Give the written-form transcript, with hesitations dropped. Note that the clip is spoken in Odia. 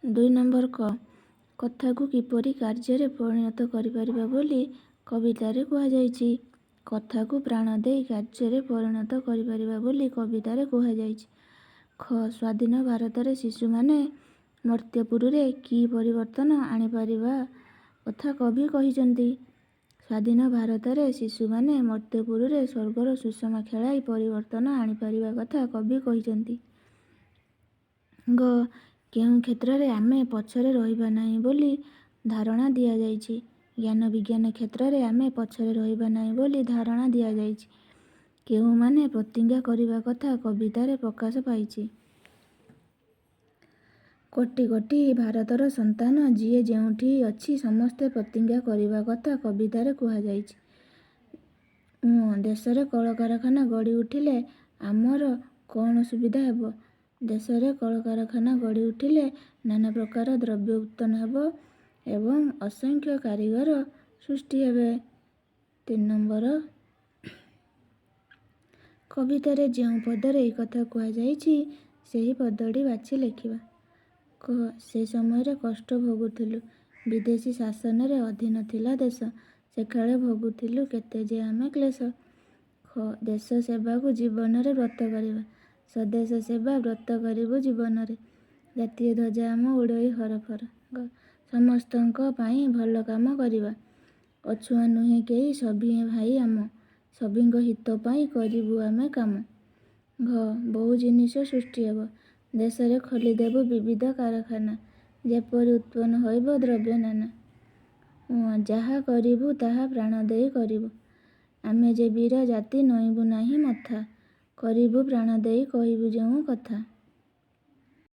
2 ନମ୍ବର କଥାକୁ କିପରି କାର୍ଯ୍ୟରେ ପରିଣତ କରିପାରିବା ବୋଲି କବିତାରେ କୁହାଯାଇଛି। କଥାକୁ ପ୍ରାଣ ଦେଇ କାର୍ଯ୍ୟରେ ପରିଣତ କରିପାରିବା ବୋଲି କବିତାରେ କୁହାଯାଇଛି। ସ୍ୱାଧୀନ ଭାରତରେ ଶିଶୁମାନେ ମର୍ତ୍ତ୍ୟପୁରରେ କି ପରିବର୍ତ୍ତନ ଆଣିପାରିବା କଥା କବି କହିଛନ୍ତି। ସ୍ୱାଧୀନ ଭାରତରେ ଶିଶୁମାନେ ମର୍ତ୍ତ୍ୟପୁରରେ ସ୍ୱର୍ଗର ସୁଷମା ଖେଳାଇ ପରିବର୍ତ୍ତନ ଆଣିପାରିବା କଥା କବି କହିଛନ୍ତି। କେଉଁ କ୍ଷେତ୍ରରେ ଆମେ ପଛରେ ରହିବା ନାହିଁ ବୋଲି ଧାରଣା ଦିଆଯାଇଛି। ଜ୍ଞାନ ବିଜ୍ଞାନ କ୍ଷେତ୍ରରେ ଆମେ ପଛରେ ରହିବା ନାହିଁ ବୋଲି ଧାରଣା ଦିଆଯାଇଛି। କେଉଁମାନେ ପ୍ରତିଜ୍ଞା କରିବା କଥା କବିତାରେ ପ୍ରକାଶ ପାଇଛି। କୋଟି କୋଟି ଭାରତର ସନ୍ତାନ ଯିଏ ଯେଉଁଠି ଅଛି ସମସ୍ତେ ପ୍ରତିଜ୍ଞା କରିବା କଥା କବିତାରେ କୁହାଯାଇଛି। ଦେଶରେ କଳକାରଖାନା ଗଢ଼ି ଉଠିଲେ ଆମର କ'ଣ ସୁବିଧା ହେବ? ଦେଶରେ କଳକାରଖାନା ଗଢ଼ି ଉଠିଲେ ନାନା ପ୍ରକାର ଦ୍ରବ୍ୟ ଉତ୍ପନ୍ନ ହେବ ଏବଂ ଅସଂଖ୍ୟ କାରିଗର ସୃଷ୍ଟି ହେବେ। 3 ନମ୍ବର କବିତାରେ ଯେଉଁ ପଦରେ ଏହି କଥା କୁହାଯାଇଛି ସେହି ପଦଟି ବାଛି ଲେଖିବା। ସେ ସମୟରେ କଷ୍ଟ ଭୋଗୁଥିଲୁ। ବିଦେଶୀ ଶାସନରେ ଅଧୀନ ଥିଲା ଦେଶ। ସେକାଳେ ଭୋଗୁଥିଲୁ କେତେ ଯେ ଆମେ କ୍ଲେଶ। ଦେଶ ସେବାକୁ ଜୀବନରେ ବ୍ରତ କରିବା। ସ୍ୱଦେଶ ସେବା ବ୍ରତ କରିବୁ ଜୀବନରେ। ଜାତୀୟ ଧ୍ୱଜା ଆମ ଉଡ଼ଇ ହରଫର। ସମସ୍ତଙ୍କ ପାଇଁ ଭଲ କାମ କରିବା। ଅଛୁଆଁ ନୁହେଁ କେହି ସଭିଏଁ ଭାଇ ଆମ। ସଭିଙ୍କ ହିତ ପାଇଁ କରିବୁ ଆମେ କାମ। ବହୁ ଜିନିଷ ସୃଷ୍ଟି ହେବ। ଦେଶରେ ଖୋଲିଦେବୁ ବିବିଧ କାରଖାନା। ଯେପରି ଉତ୍ପନ୍ନ ହୋଇବ ଦ୍ରବ୍ୟ ନାନା। ଯାହା କରିବୁ ତାହା ପ୍ରାଣ ଦେଇ କରିବୁ। ଆମେ ଯେ ବୀର ଜାତି ନଇଁବୁ ନାହିଁ ମଥା। କରିବୁ ପ୍ରାଣ ଦେଇ କହିବୁ ଯେଉଁ କଥା।